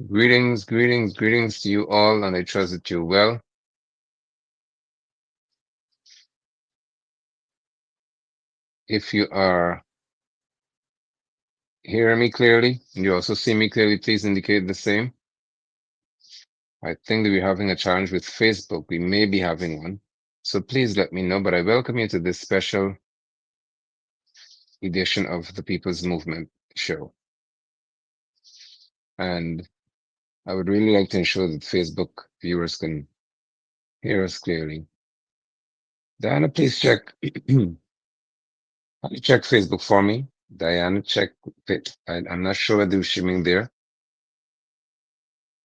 Greetings, greetings, greetings to you all, and I trust that you're well. If you are hearing me clearly, and you also see me clearly, please indicate the same. I think that we're having a challenge with Facebook. We may be having one. So please let me know, but I welcome you to this special edition of the People's Movement show. And I would really like to ensure that Facebook viewers can hear us clearly. Diana, please check. Can you check Facebook for me? Diana, check. I'm not sure whether you're streaming there.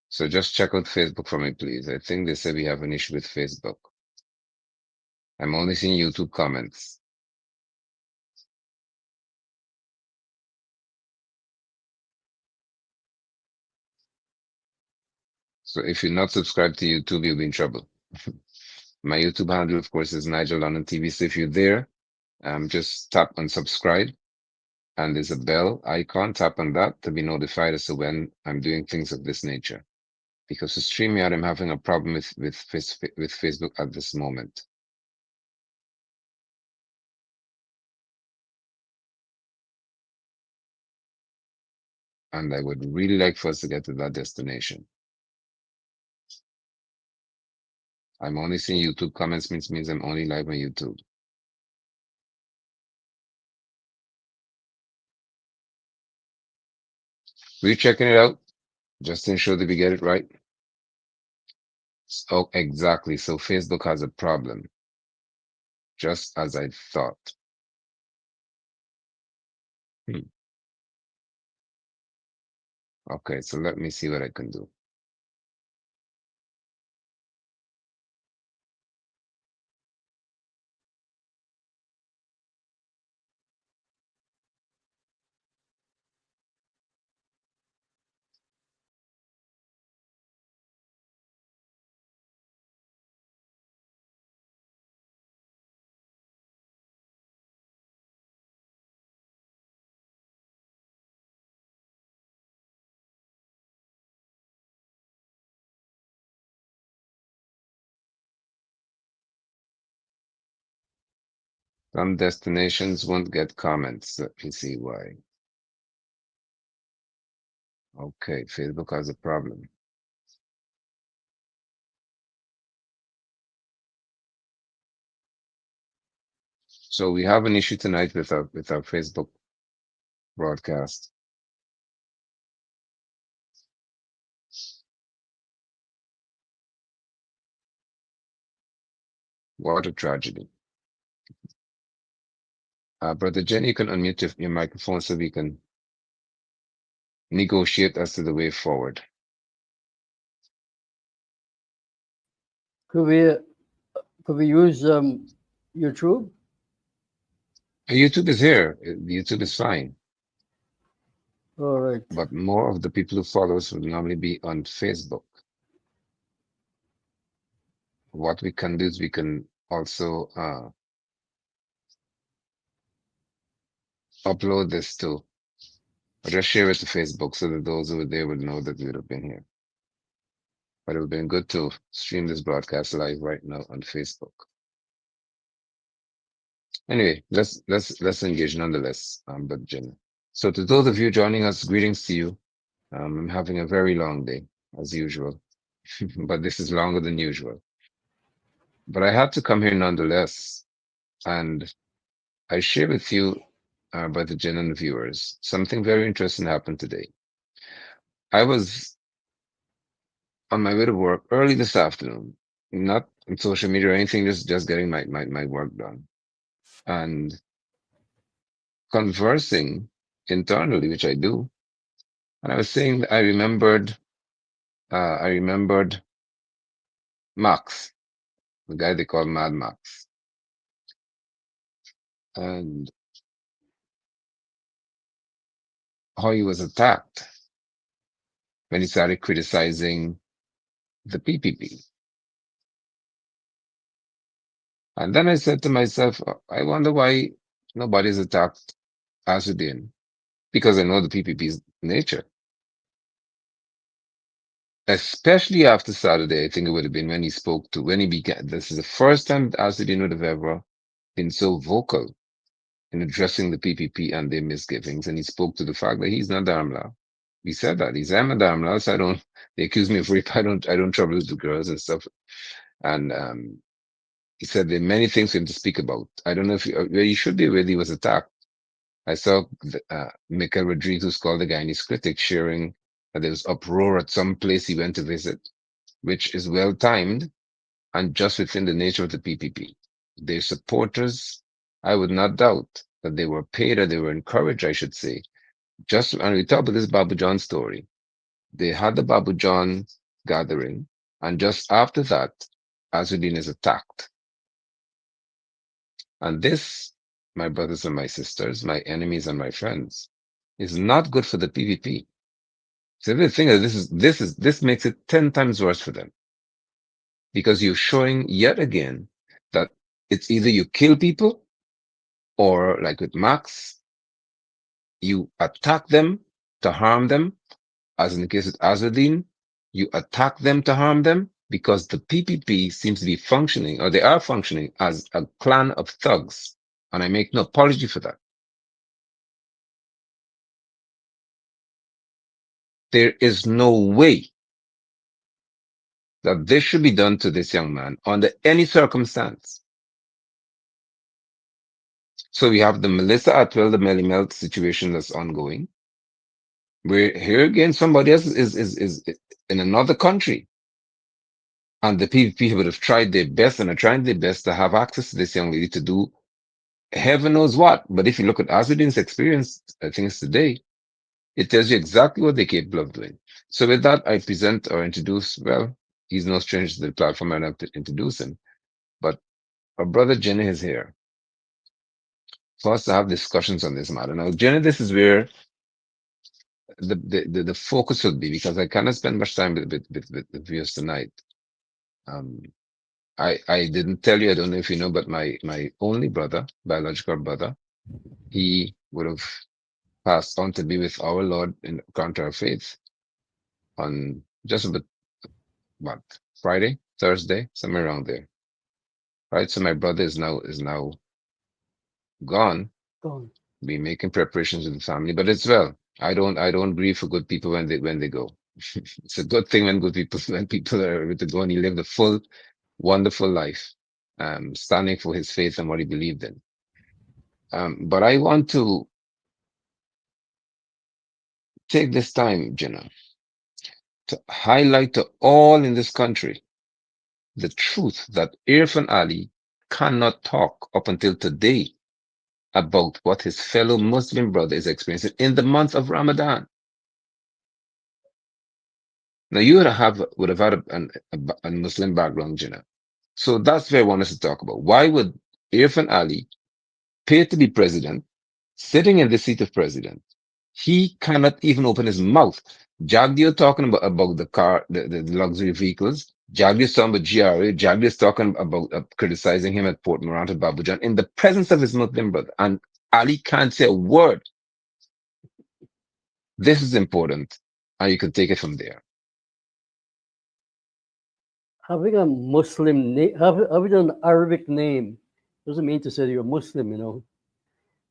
So just check out Facebook for me, please. I think they said we have an issue with Facebook. I'm only seeing YouTube comments. So if you're not subscribed to YouTube, you'll be in trouble. My YouTube handle, of course, is Nigel London TV. So if you're there, just tap on subscribe and there's a bell icon. Tap on that to be notified as to when I'm doing things of this nature. Because to StreamYard, I'm having a problem with Facebook at this moment. And I would really like for us to get to that destination. I'm only seeing YouTube comments, means I'm only live on YouTube. We're checking it out just to ensure that we get it right. Oh, exactly. So Facebook has a problem, just as I thought. Hmm. Okay, so let me see what I can do. Some destinations won't get comments. Let me see why. Okay, Facebook has a problem. So we have an issue tonight with our Facebook broadcast. What a tragedy. Brother Jenny, you can unmute your microphone so we can negotiate as to the way forward. Could we could we use YouTube? YouTube is here. YouTube is fine. All right. But more of the people who follow us would normally be on Facebook. What we can do is we can also upload this too, or just share it to Facebook so that those who were there would know that we would have been here. But it would have been good to stream this broadcast live right now on Facebook. Anyway, let's engage nonetheless, but Jen. So to those of you joining us, greetings to you. I'm having a very long day as usual, but this is longer than usual. But I had to come here nonetheless, and I share with you, Brother Jen and the viewers, something very interesting happened today. I was on my way to work early this afternoon, not on social media or anything, just getting my work done and conversing internally, which I do. And I was saying that I remembered Max, the guy they call Mad Max, and how he was attacked when he started criticizing the PPP. And then I said to myself, I wonder why nobody's attacked Asudin, because I know the PPP's nature. especially after Saturday. I think it would have been when he spoke to when he began. This is the first time Azzedine would have ever been so vocal in addressing the PPP and their misgivings, and he spoke to the fact that he's not Dharmla. He said that he's I'm a Dharmla, so I don't. They accuse me of rape. I don't trouble with the girls and stuff. And he said there are many things for him to speak about. I don't know if where he should be where he was attacked. I saw Michael Rodriguez called the Guyanese critic sharing that there was uproar at some place he went to visit, which is well timed and just within the nature of the PPP. Their supporters, I would not doubt that they were paid or they were encouraged, I should say. Just and we talk about this Babu John story. They had the Babu John gathering, and just after that, Azuddin is attacked. And this, my brothers and my sisters, my enemies and my friends, is not good for the PVP. So the thing is, this makes it 10 times worse for them because you're showing yet again that it's either you kill people or, like with Max, you attack them to harm them, as in the case of Azzedine, you attack them to harm them because the PPP seems to be functioning, or they are functioning, as a clan of thugs. And I make no apology for that. There is no way that this should be done to this young man under any circumstance. So we have the Melissa Atwell, the Melly Melt situation that's ongoing. Where here again, somebody else is in another country. And the PPP would have tried their best and are trying their best to have access to this young lady to do heaven knows what. But if you look at Azuddin's experience, I think it's today, it tells you exactly what they're capable of doing. So with that, I present or introduce, well, he's no stranger to the platform, and I have to introduce him. But our brother Jenny is here for us to have discussions on this matter. Now, Jenny, this is where the focus would be because I cannot spend much time with the viewers tonight. Um, I didn't tell you, I don't know if you know, but my only brother, biological brother, he would have passed on to be with our Lord in counter of faith on just about what Friday, Thursday, somewhere around there. Right. So my brother is now gone. Gone. Be making preparations with the family, but it's well. I don't grieve for good people when they go. It's a good thing when good people when people are able to go and he lived a full, wonderful life, standing for his faith and what he believed in. But I want to take this time, Jenna, to highlight to all in this country the truth that Irfan Ali cannot talk up until today about what his fellow Muslim brother is experiencing in the month of Ramadan. Now, you would have had a Muslim background, Jenna. So that's where I want us to talk about. Why would Irfan Ali pay to be president, sitting in the seat of president? He cannot even open his mouth. Jagdio talking about the car, the luxury vehicles. Jagdio's talking about GRA. Jagdio's talking about criticizing him at Port Morant Babujan in the presence of his Muslim brother. And Ali can't say a word. This is important. And you can take it from there. Having a Muslim name, having an Arabic name, doesn't mean to say you're Muslim. You know.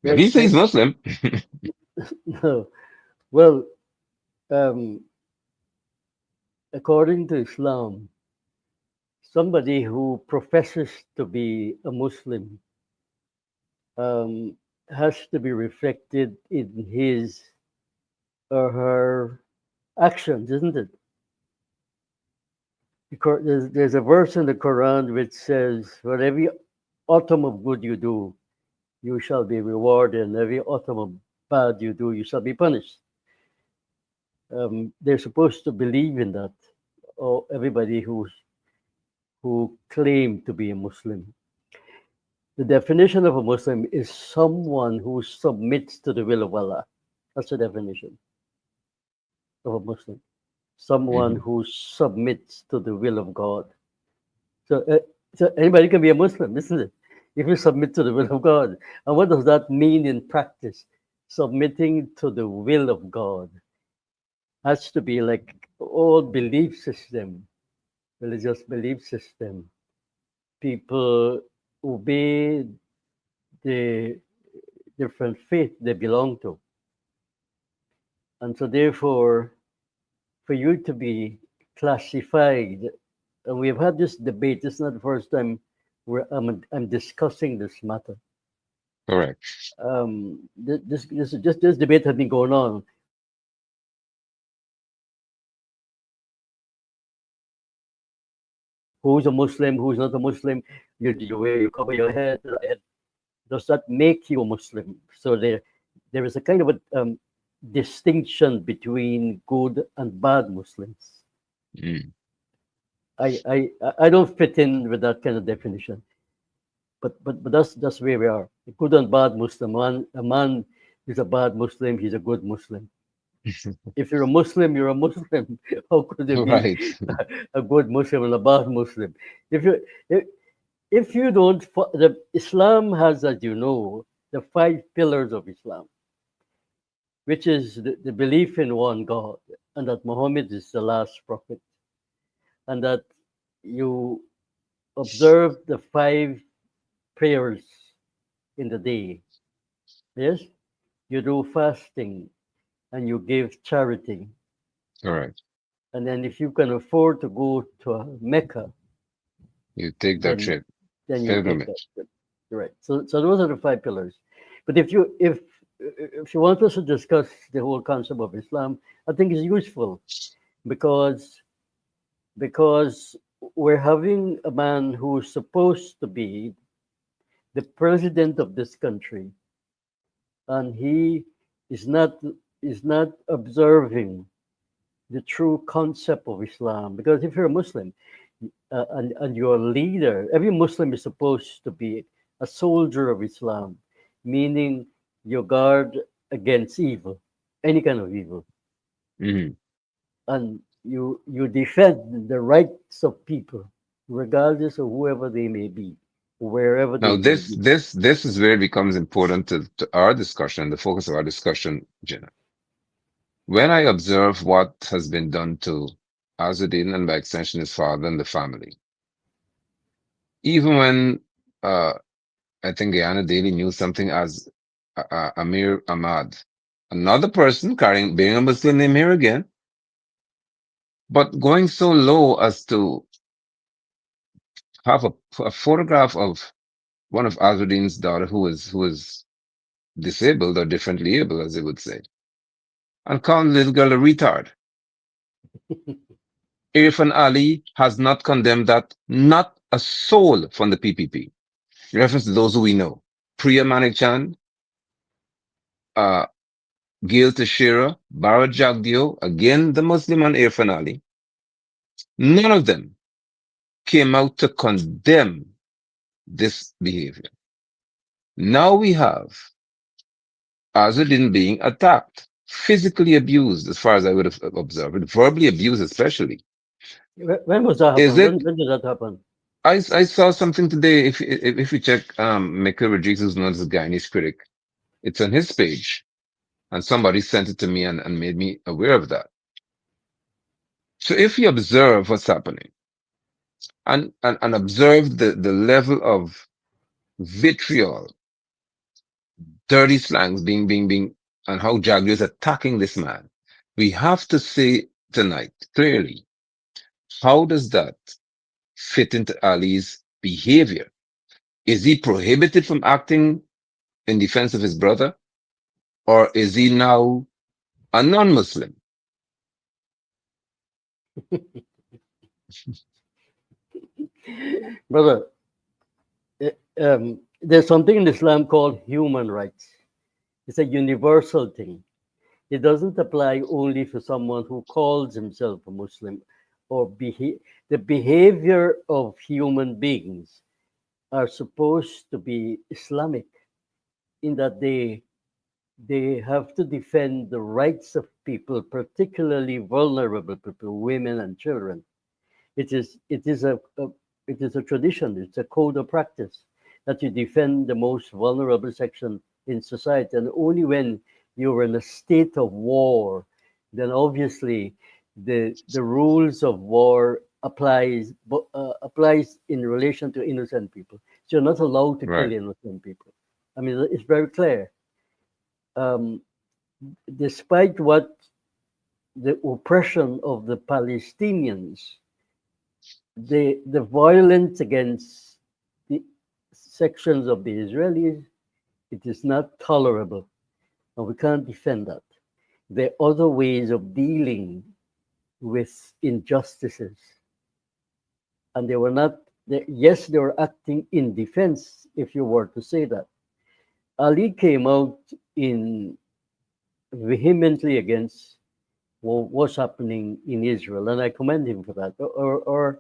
If he Right? says Muslim, No. Well, um, according to Islam, somebody who professes to be a Muslim um, has to be reflected in his or her actions, isn't it? Because there's a verse in the Quran which says, "For every atom of good you do, you shall be rewarded, and every atom of bad you do, you shall be punished." They're supposed to believe in that, or everybody who claim to be a Muslim. The definition of a Muslim is someone who submits to the will of Allah. That's the definition of a Muslim. Someone Mhm. who submits to the will of God. So, so anybody can be a Muslim, isn't it? If you submit to the will of God. And what does that mean in practice? Submitting to the will of God has to be like all belief system, religious belief system, people obey the different faith they belong to. And so therefore, for you to be classified, and we've had this debate, this is not the first time where I'm discussing this matter. Correct. This debate has been going on. Who's a Muslim? Who's not a Muslim? You cover your head. Does that make you a Muslim? So there is a kind of a distinction between good and bad Muslims. Mm. I don't fit in with that kind of definition. But that's where we are. A good and bad Muslim. A man is a bad Muslim. He's a good Muslim. If you're a Muslim, you're a Muslim. How could there be Right. a good Muslim and a bad Muslim? If you if, if you don't, the Islam has, as you know, the five pillars of Islam, which is the belief in one God, and that Muhammad is the last prophet, and that you observe the five prayers in the day. Yes, you do fasting and you give charity, Correct. and then if you can afford to go to Mecca, You take that then trip. then you take that Pilgrimage. trip. Right. So those are the five pillars. But if you want us to discuss the whole concept of Islam, I think it's useful because because we're having a man who's supposed to be the president of this country, and he is not is not observing the true concept of Islam. Because if you're a Muslim, and your leader, every Muslim is supposed to be a soldier of Islam, meaning you guard against evil, any kind of evil, Mhm. and you defend the rights of people, regardless of whoever they may be, wherever Now, they may be. this is where it becomes important to our discussion, the focus of our discussion, Jenna. When I observe what has been done to Azuddin and by extension his father and the family, even when uh, I think Guyana Daily knew something as Amir Ahmad, another person carrying being a Muslim name here again, but going so low as to have a photograph of one of Azuddin's daughter who is disabled or differently able, as they would say, and call the little girl a retard. Irfan Ali has not condemned that, not a soul from the PPP. In reference to those who we know. Priya Manichan, uh, Gail Teixeira, Bharat Jagdeo, again the Muslim and Irfan Ali. None of them came out to condemn this behavior. Now we have Azuddin being attacked, physically abused, as far as I would have observed, verbally abused especially. When was that Is happen? it? When did that happen? I saw something today. If you check Michael Rodriguez, who's known as a Guyanese critic, it's on his page, and somebody sent it to me and made me aware of that. So if you observe what's happening and observe the level of vitriol, dirty slangs being and how Jagger is attacking this man, we have to say tonight clearly, how does that fit into Ali's behavior? Is he prohibited from acting in defense of his brother? Or is he now a non-Muslim? Brother, there's something in Islam called human rights. It's a universal thing. It doesn't apply only for someone who calls himself a Muslim or the behavior of human beings are supposed to be Islamic in that they have to defend the rights of people, particularly vulnerable people, women and children. It is it is a tradition. It's a code of practice that you defend the most vulnerable section in society, and only when you're in a state of war, then obviously the rules of war applies in relation to innocent people. So you're not allowed to kill Right. innocent people. I mean, it's very clear. Um, Despite what the oppression of the Palestinians, the violence against the sections of the Israelis, it is not tolerable, and we can't defend that. There are other ways of dealing with injustices, and they were not. Yes, they were acting in defense, if you were to say that. Ali came out in vehemently against what was happening in Israel, and I commend him for that. Or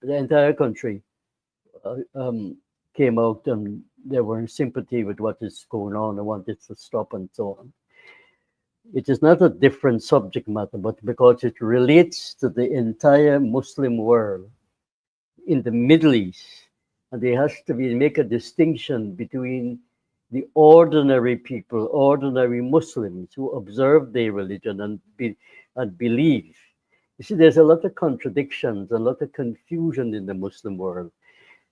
the entire country um, came out and they were in sympathy with what is going on and wanted to stop and so on. It is not a different subject matter, but because it relates to the entire Muslim world in the Middle East, and there has to be make a distinction between the ordinary people, ordinary Muslims who observe their religion and believe. You see, there's a lot of contradictions, a lot of confusion in the Muslim world.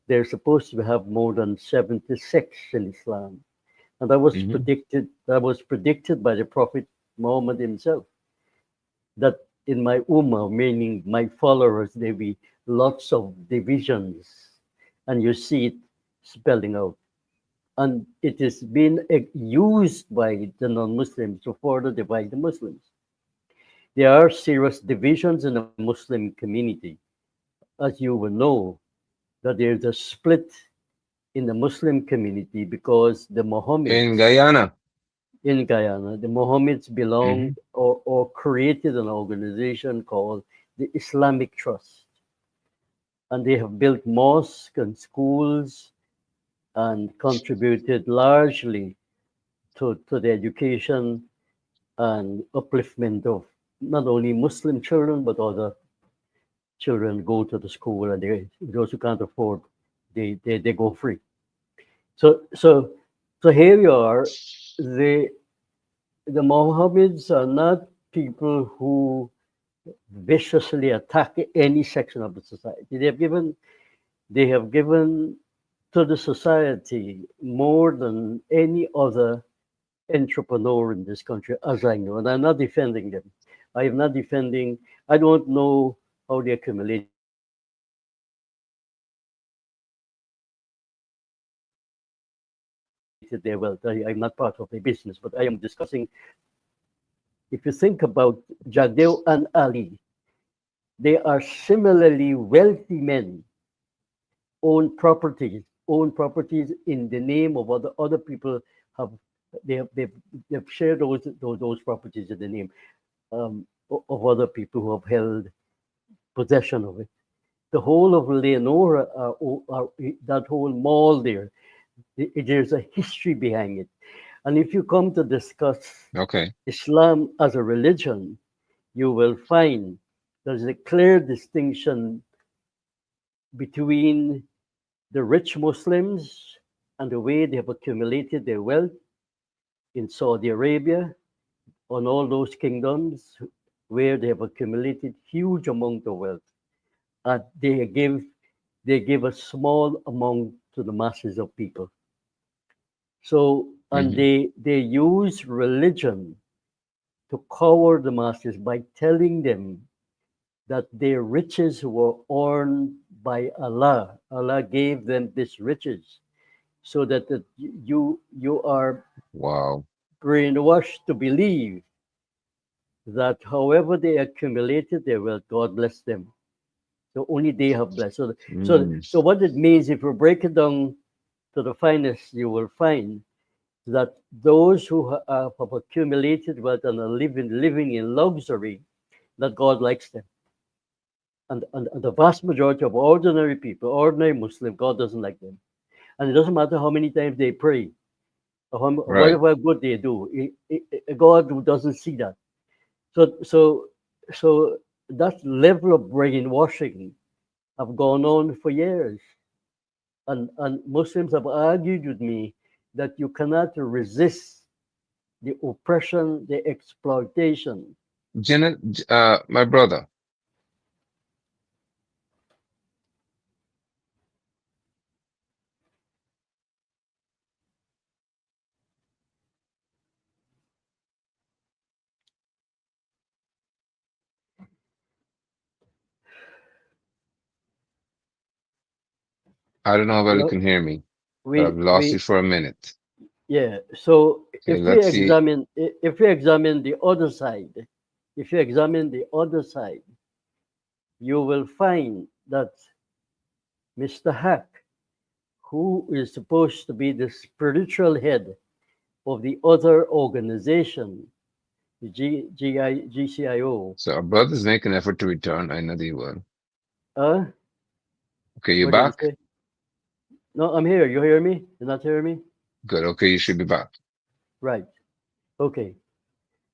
They're supposed to have more than 76 in Islam. And Hmm. that was predicted by the Prophet Muhammad himself, that in my ummah, meaning my followers, there be lots of divisions. And you see it spelling out. And it is being used by the non-Muslims to further divide the Muslims. There are serious divisions in the Muslim community. As you will know, that there's a split in the Muslim community because the In Mohammeds Guyana. in Guyana, the Mohammeds belong Hmm. or created an organization called the Islamic Trust. And they have built mosques and schools and contributed largely to the education and upliftment of not only Muslim children, but other children go to the school and those who can't afford, they go free. So, so, so here you are. The the Mohammeds are not people who viciously attack any section of the society. They have given to the society more than any other entrepreneur in this country, as I know. And I'm not defending them. I am not defending. I don't know how they accumulated their wealth. I'm not part of their business, but I am discussing. If you think about Jagdeo and Ali, they are similarly wealthy men, own properties in the name of other people have they've shared those properties in the name of other people who have held possession of it. The whole of Leonora, that whole mall there, there's a history behind it. And if you come to discuss Okay. Islam as a religion, you will find there's a clear distinction between the rich Muslims and the way they have accumulated their wealth in Saudi Arabia, on all those kingdoms where they have accumulated huge amount of wealth, and they give a small amount to the masses of people. So and Hmm. they use religion to cover the masses by telling them that their riches were earned by Allah. Allah gave them this riches so that you are Wow. brainwashed to believe that however they accumulated their wealth, God blessed them. So only they have blessed. Mm. So what it means, if you break it down to the finest, you will find that those who have accumulated wealth and are living in luxury, that God likes them. And the vast majority of ordinary people, ordinary Muslim, God doesn't like them. And it doesn't matter how many times they pray or Right. whatever good they do. God doesn't see that. So, so, so that level of brainwashing have gone on for years. And Muslims have argued with me that you cannot resist the oppression, the exploitation. Jinnah, my brother, I don't know how well you Well, can hear me, but I've we lost you we for a minute. yeah. So Okay, let's see. if we examine the other side, if you examine the other side, you will find that Mr. Hack, who is supposed to be the spiritual head of the other organization, the GCIO. So our brother's making an effort to return. I know that he will. Uh, Okay, you what did he back? say? No, I'm here. You hear me? You not hear me? Good. Okay, you should be back. Right. Okay.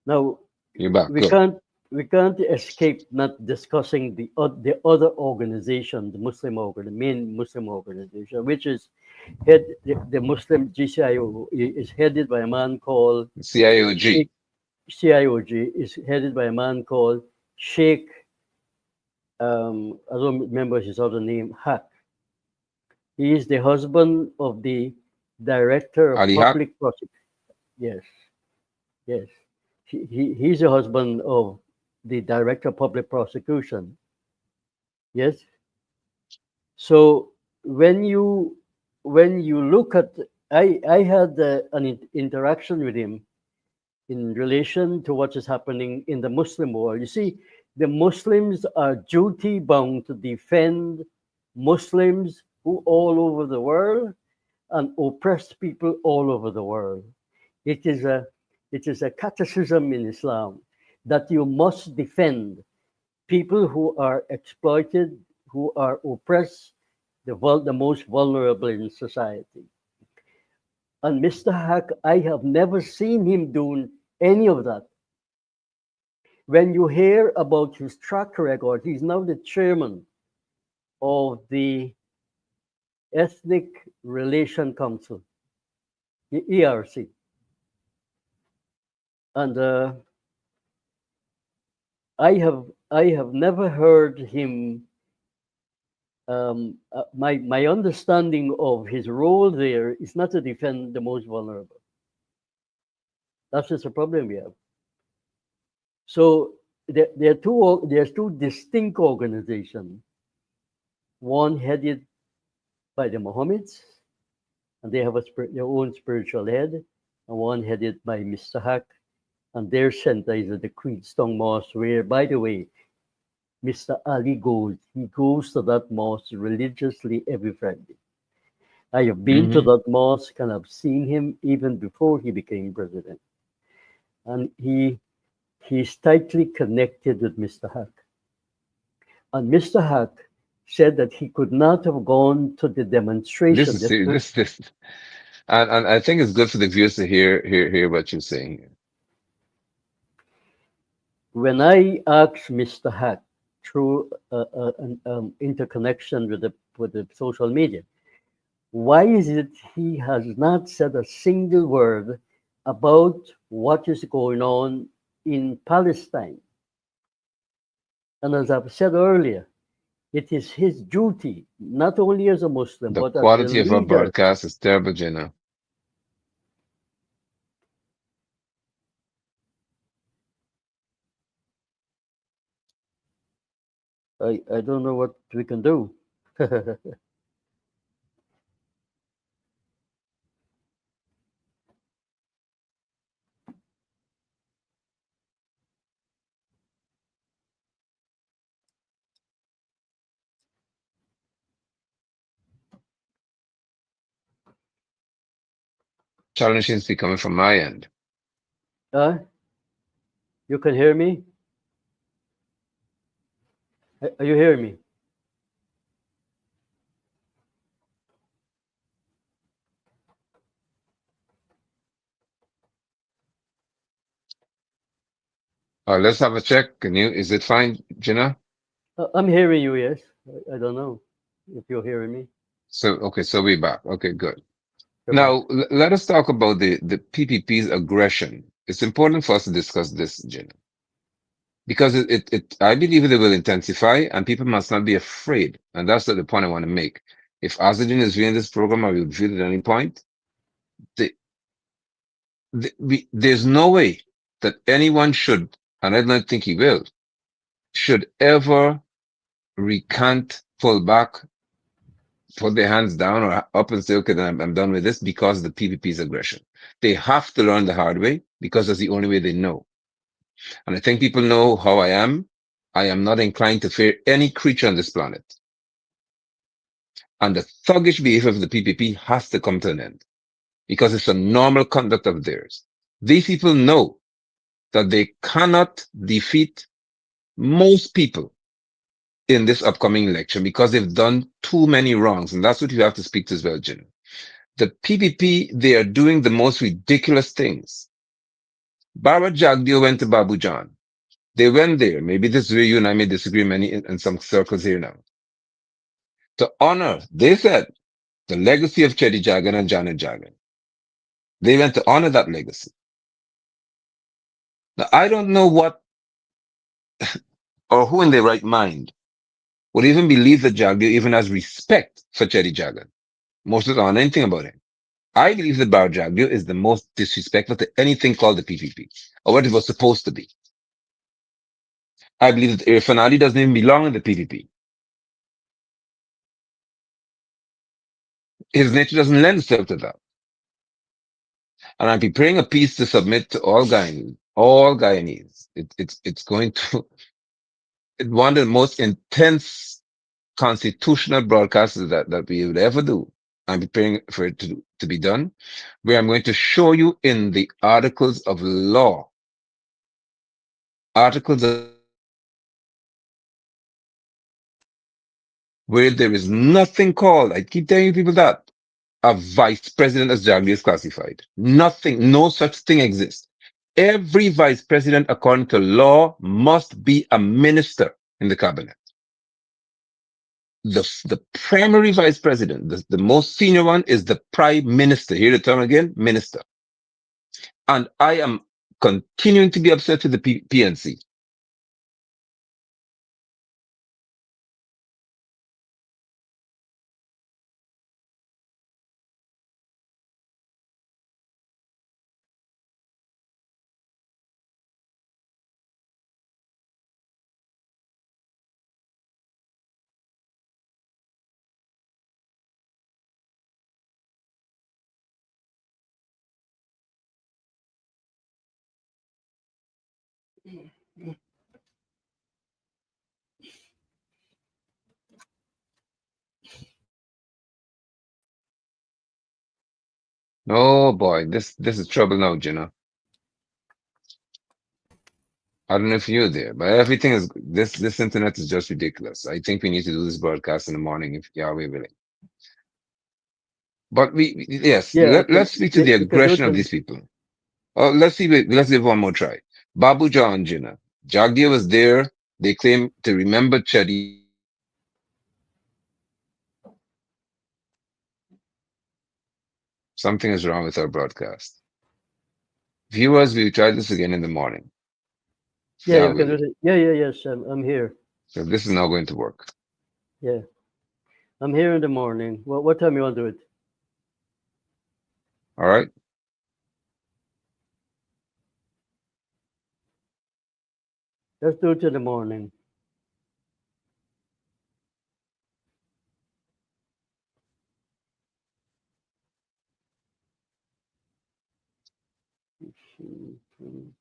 Now You're back. we Good. can't escape not discussing the other organization, the main Muslim organization, which is the Muslim GCIO is headed by a man called CIOG. Sheikh. CIOG is headed by a man called Sheikh. I don't remember his other name. Haq. He is the husband of the director of Ali Haq. public prosecution. Yes, yes. He's the husband of the director of public prosecution. Yes. So when you when you look at, I had interaction with him in relation to what is happening in the Muslim world. You see, the Muslims are duty bound to defend Muslims who all over the world and oppressed people all over the world. It is a catechism in Islam that you must defend people who are exploited, who are oppressed, the most vulnerable in society. And Mr. Hack, I have never seen him doing any of that. When you hear about his track record, he's now the chairman of the Ethnic Relation Council, the ERC. And I have never heard him. My understanding of his role there is not to defend the most vulnerable. That's just a problem we have. So there's two distinct organizations. One headed by the Mohammeds, and they have their own spiritual head, and one headed by Mr. Haq, and their center is at the Creedstone Mosque, where, by the way, Mr. Ali goes. He goes to that mosque religiously every Friday. I have been to Hmm. that mosque and I've seen him even before he became president. And he's tightly connected with Mr. Haq. And Mr. Haq said that he could not have gone to the This demonstration. is this, and I think it's good for the viewers to hear what you're saying here. When I asked Mr. Haq through an interconnection with the social media, why is it he has not said a single word about what is going on in Palestine? And as I've said earlier, it is his duty, not only as a Muslim, The but as the quality of our leader. broadcast is terrible, Jenna. I don't know what we can do. Challenge seems to be coming from my end. uh, you can hear me? Are you hearing me? Let's have a check. Is it fine, Jenna? I'm hearing you, yes. I don't know if you're hearing me. So, okay, so we're back. Okay, good. You're back. Now, let us talk about the PPP's aggression. It's important for us to discuss this, Jenna. because I believe it will intensify and people must not be afraid. And that's the point I want to make. If Azzedine is viewing this program or will view it at any point, the, there's no way that anyone should, and I don't think he will, should ever recant, pull back, put their hands down or up and say, okay, then I'm done with this because of the PPP's aggression. They have to learn the hard way because that's the only way they know. And I think people know how I am. I am not inclined to fear any creature on this planet. And the thuggish behavior of the PPP has to come to an end because it's a normal conduct of theirs. These people know that they cannot defeat most people in this upcoming election because they've done too many wrongs. And that's what you have to speak to as well, Jim. The PPP, they are doing the most ridiculous things. Barbara Jagdeo went to Babu John. They went there. Maybe this is where you and I may disagree many in some circles here now. To honor, they said, the legacy of Chetty Jagan and Janet Jagan. They went to honor that legacy. Now, I don't know what or who in their right mind would even believe that Jagdeo even has respect for Chetty Jagan. Most of don't know anything about him. I believe that Barbara Jagdeo is the most disrespectful to anything called the PPP or what it was supposed to be. I believe that Irfan Ali doesn't even belong in the PPP. His nature doesn't lend itself to that. And I'm preparing a piece to submit to all Guyanese. It's going to, it's one of the most intense constitutional broadcasts that we would ever do. I'm preparing for it to be done, where I'm going to show you in the articles of law, where there is nothing called, I keep telling you people that, a vice president as Jagdi is classified. Nothing, no such thing exists. Every vice president, according to law, must be a minister in the cabinet. The primary vice president, the most senior one, is the prime minister. Hear the term again, minister. And I am continuing to be upset with the PNC. Oh boy, this is trouble now, Gina. I don't know if you're there, but everything is this internet is just ridiculous. I think we need to do this broadcast in the morning if Yahweh willing. But yes, Yeah, I can. let's speak to Yeah, the you can do it. aggression of these people. Oh, let's see. Let's give one more try. Babu John Jinnah. Jagdia was there. They claim to remember Chadi. Something is wrong with our broadcast. Viewers, we will try this again in the morning. Yeah, Yeah, you can do willing. it. Yeah, yeah, yes. I'm here. So this is not going to work. Yeah, I'm here in the morning. Well, what time you want to do it? All right. Let's do it in the morning. Mhm.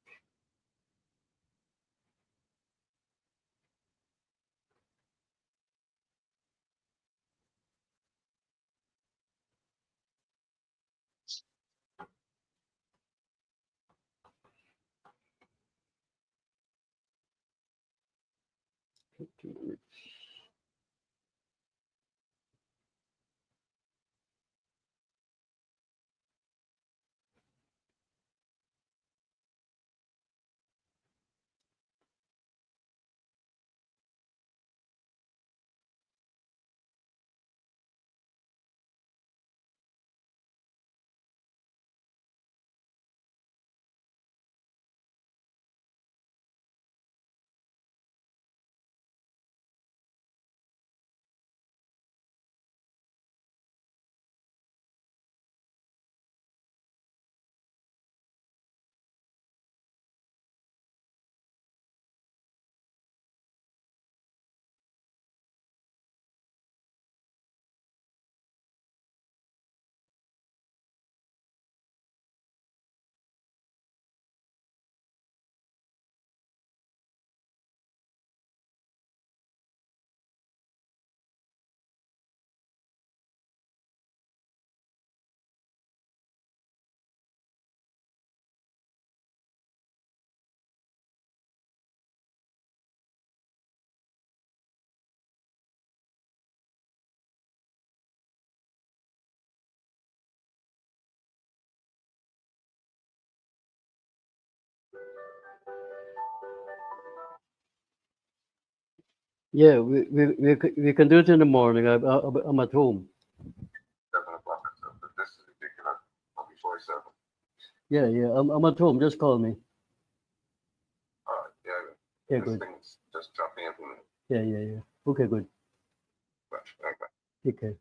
Yeah, we can do it in the morning. I'm at home. 7 o'clock. But this is ridiculous. Or before 7. Yeah, yeah. I'm at home. Just call me. All right. Yeah. Yeah, This good. thing's just dropping every minute. Yeah, yeah, yeah. Okay, good. Right. Right. Okay.